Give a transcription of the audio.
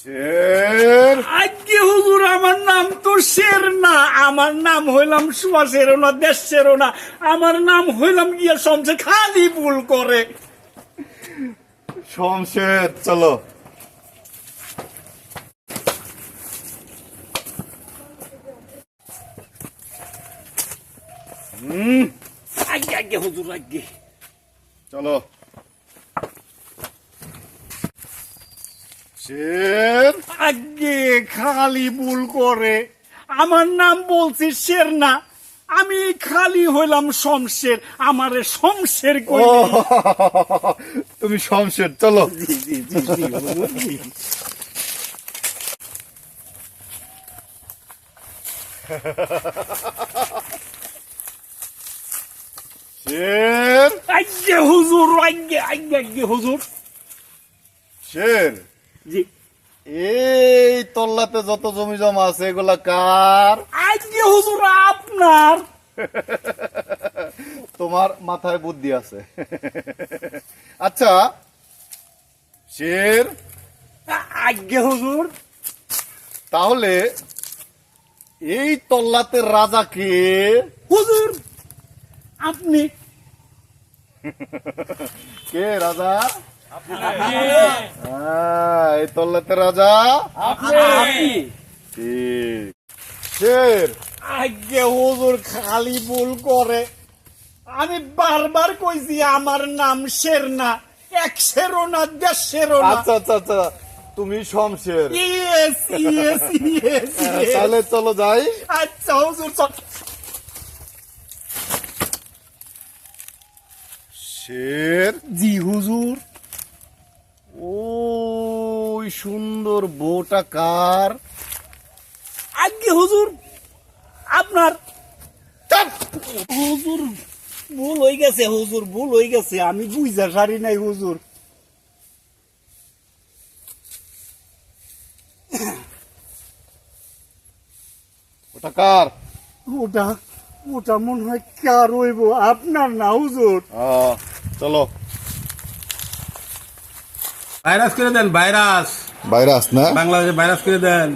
শের। আজকে হুজুর আমার নাম তো শের না, আমার নাম হইলাম সুয়াশেরও না, দেশেরও না, আমার নাম হইলাম গিয়া শমশের। খালি ভুল করে। শমশের, চলো। আগে আগে হুজুর আগে। চলো। শের। আগে খালি ভুল করে। আমার নাম বলছি শের না, আমি খালি হইলাম শমশের। আমারে শমশের ও, কই। তুমি শমশের, চলো। জি জি জি জি হুজুর, জি। শের। আগে হুজুর আগে আগে আগে হুজুর। শের, জি এই তল্লাতে যত জমি জমা আছে এগুলা কার? আজকে হুজুর আপনার। তোমার মাথায় বুদ্ধি আছে। আচ্ছা শের, আজকে হুজুর। তাহলে এই তল্লাতে রাজা কে? হুজুর আপনি। কে রাজা? এই তল্লাতে রাজা আপনি ঠিক। শের, আজকে হুজুর খালি ভুল করে। আমি বারবার কইছি আমার নাম শের না, একশেরও না, দেশেরও না। আচ্ছা আচ্ছা আচ্ছা, তুমি শমশের। Yes yes yes. তাহলে চলো যাই। আচ্ছা হুজুর চল। শের, জি হুজুর। ওই সুন্দর বউটা কার? আজকে হুজুর আপনার। চাপ! হুজুর ভুল হয়ে গেছে, হুজুর ভুল হয়ে গেছে, আমি বুঝা সারি নাই হুজুর। ওটা কার? ওটা ওটা মনে হয় কার হইব, আপনার না হুজুর। চলো। ভাইরাস করে দেন, ভাইরাস ভাইরাস না? বাংলাদেশে ভাইরাস করে দেন।